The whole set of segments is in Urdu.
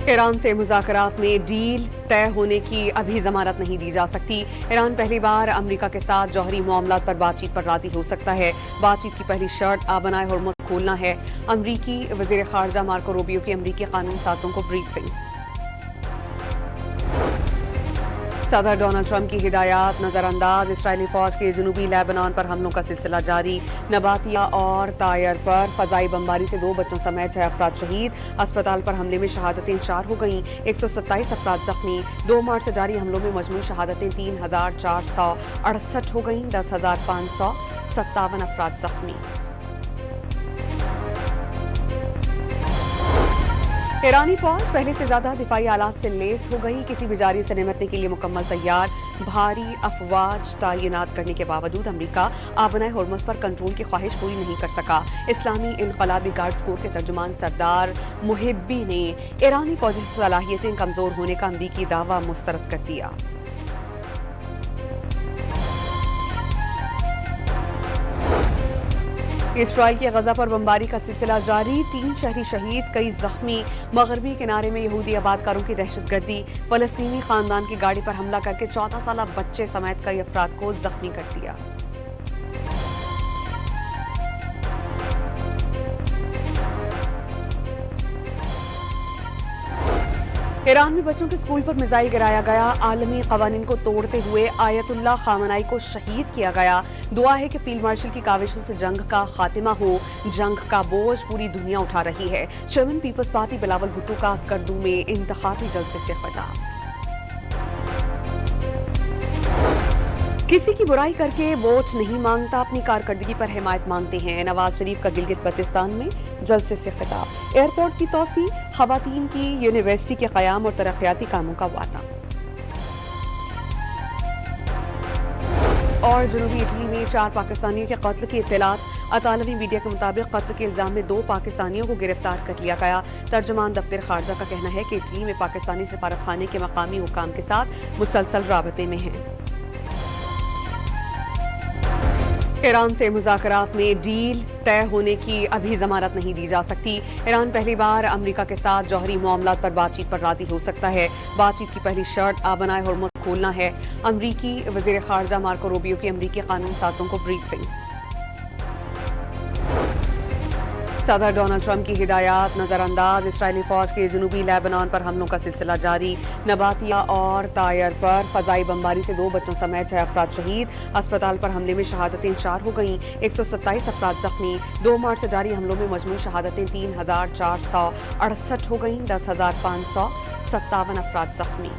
ایران سے مذاکرات میں ڈیل طے ہونے کی ابھی ضمانت نہیں دی جا سکتی۔ ایران پہلی بار امریکہ کے ساتھ جوہری معاملات پر بات چیت پر راضی ہو سکتا ہے۔ بات چیت کی پہلی شرط آبنائے ہرمز کھولنا ہے۔ امریکی وزیر خارجہ مارکو روبیو کی امریکی قانون سازوں کو بریفنگ۔ صدر ڈونلڈ ٹرمپ کی ہدایات نظر انداز، اسرائیلی فوج کے جنوبی لیبنان پر حملوں کا سلسلہ جاری، نباتیہ اور ٹائر پر فضائی بمباری سے 2 بچوں سمیت 6 افراد شہید، اسپتال پر حملے میں شہادتیں 4 ہو گئیں، 127 افراد زخمی، 2 مارچ سے جاری حملوں میں مجموعی شہادتیں 3468 ہو گئیں، 10,557 افراد زخمی۔ ایرانی فوج پہلے سے زیادہ دفاعی آلات سے لیس ہو گئی، کسی بھی جاری سے نمٹنے کے لیے مکمل تیار، بھاری افواج تعینات کرنے کے باوجود امریکہ آبنائے ہرمز پر کنٹرول کی خواہش پوری نہیں کر سکا۔ اسلامی انقلابی گارڈز کور کے ترجمان سردار محبی نے ایرانی فوجی صلاحیتیں کمزور ہونے کا امریکی دعویٰ مسترد کر دیا۔ اسرائیل کی غزہ پر بمباری کا سلسلہ جاری، 3 شہری شہید، کئی زخمی، مغربی کنارے میں یہودی آبادکاروں کی دہشت گردی، فلسطینی خاندان کی گاڑی پر حملہ کر کے 14 سالہ بچے سمیت کئی افراد کو زخمی کر دیا۔ ایران میں بچوں کے اسکول پر میزائل گرایا گیا، عالمی قوانین کو توڑتے ہوئے آیت اللہ خامنائی کو شہید کیا گیا۔ دعا ہے کہ فیلڈ مارشل کی کاوشوں سے جنگ کا خاتمہ ہو، جنگ کا بوجھ پوری دنیا اٹھا رہی ہے۔ چیئرمین پیپلز پارٹی بلاول بھٹو کا اسکردو میں انتخابی جلسے سے خطاب۔ کسی کی برائی کر کے ووٹ نہیں مانگتا، اپنی کارکردگی پر حمایت مانگتے ہیں، نواز شریف کا گلگت بلتستان میں جلسے سے خطاب۔ ایئرپورٹ کی توسیع، خواتین کی یونیورسٹی کے قیام اور ترقیاتی کاموں کا وعدہ۔ اور جنوبی اٹلی میں 4 پاکستانیوں کے قتل کی اطلاعات، اطالوی میڈیا کے مطابق قتل کے الزام میں 2 پاکستانیوں کو گرفتار کر لیا گیا۔ ترجمان دفتر خارجہ کا کہنا ہے کہ اٹلی میں پاکستانی سفارتخانے کے مقامی حکام کے ساتھ مسلسل رابطے میں ہیں۔ ایران سے مذاکرات میں ڈیل طے ہونے کی ابھی ضمانت نہیں دی جا سکتی۔ ایران پہلی بار امریکہ کے ساتھ جوہری معاملات پر بات چیت پر راضی ہو سکتا ہے۔ بات چیت کی پہلی شرط آبنائے ہرمز کھولنا ہے۔ امریکی وزیر خارجہ مارکو روبیو کی امریکی قانون سازوں کو بریفنگ۔ صدر ڈونلڈ ٹرمپ کی ہدایات نظر انداز، اسرائیلی فوج کے جنوبی لیبنان پر حملوں کا سلسلہ جاری، نباتیہ اور ٹائر پر فضائی بمباری سے 2 بچوں سمیت 6 افراد شہید، اسپتال پر حملے میں شہادتیں 4 ہو گئیں، 127 افراد زخمی، 2 مارچ سے جاری حملوں میں مجموعی شہادتیں 3468 ہو گئیں، 10,557 افراد زخمی۔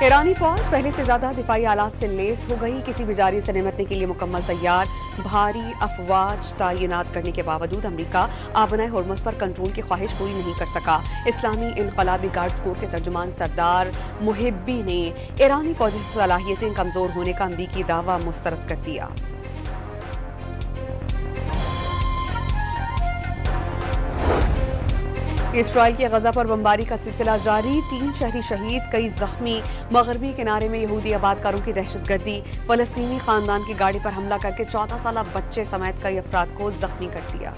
ایرانی فوج پہلے سے زیادہ دفاعی آلات سے لیس ہو گئی، کسی بھی جاری سے نمٹنے کے لیے مکمل تیار، بھاری افواج تعینات کرنے کے باوجود امریکہ آبنائے ہرمز پر کنٹرول کی خواہش پوری نہیں کر سکا۔ اسلامی انقلابی گارڈز کور کے ترجمان سردار محبی نے ایرانی فوجی صلاحیتیں کمزور ہونے کا امریکی دعویٰ مسترد کر دیا۔ اسرائیل کی غزہ پر بمباری کا سلسلہ جاری، 3 شہری شہید، کئی زخمی، مغربی کنارے میں یہودی آبادکاروں کی دہشت گردی، فلسطینی خاندان کی گاڑی پر حملہ کر کے 14 سالہ بچے سمیت کئی افراد کو زخمی کر دیا۔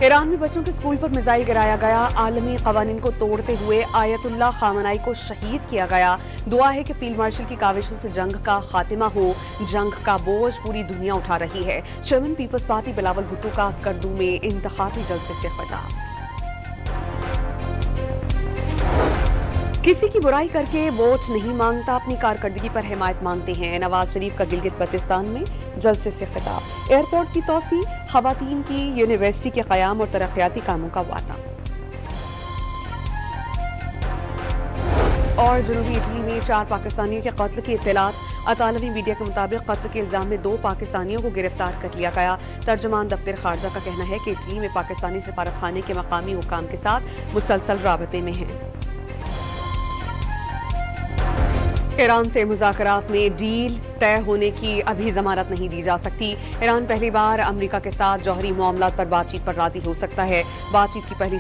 ایران میں بچوں کے اسکول پر میزائل گرایا گیا، عالمی قوانین کو توڑتے ہوئے آیت اللہ خامنائی کو شہید کیا گیا۔ دعا ہے کہ فیلڈ مارشل کی کاوشوں سے جنگ کا خاتمہ ہو، جنگ کا بوجھ پوری دنیا اٹھا رہی ہے۔ چیئرمین پیپلز پارٹی بلاول بھٹو کا اسکردو میں انتخابی جلسے سے خطاب۔ کسی کی برائی کر کے ووٹ نہیں مانگتا، اپنی کارکردگی پر حمایت مانگتے ہیں، نواز شریف کا گلگت بلتستان میں جلسے سے خطاب۔ ایئرپورٹ کی توسیع، خواتین کی یونیورسٹی کے قیام اور ترقیاتی کاموں کا وعدہ۔ اور جنوبی اٹلی میں 4 پاکستانیوں کے قتل کی اطلاعات، اطالوی میڈیا کے مطابق قتل کے الزام میں 2 پاکستانیوں کو گرفتار کر لیا گیا۔ ترجمان دفتر خارجہ کا کہنا ہے کہ اٹلی میں پاکستانی سفارتخانے کے مقامی حکام کے ساتھ مسلسل رابطے میں ہیں۔ ایران سے مذاکرات میں ڈیل طے ہونے کی ابھی ضمانت نہیں دی جا سکتی۔ ایران پہلی بار امریکہ کے ساتھ جوہری معاملات پر بات چیت پر راضی ہو سکتا ہے۔ بات چیت کی پہلی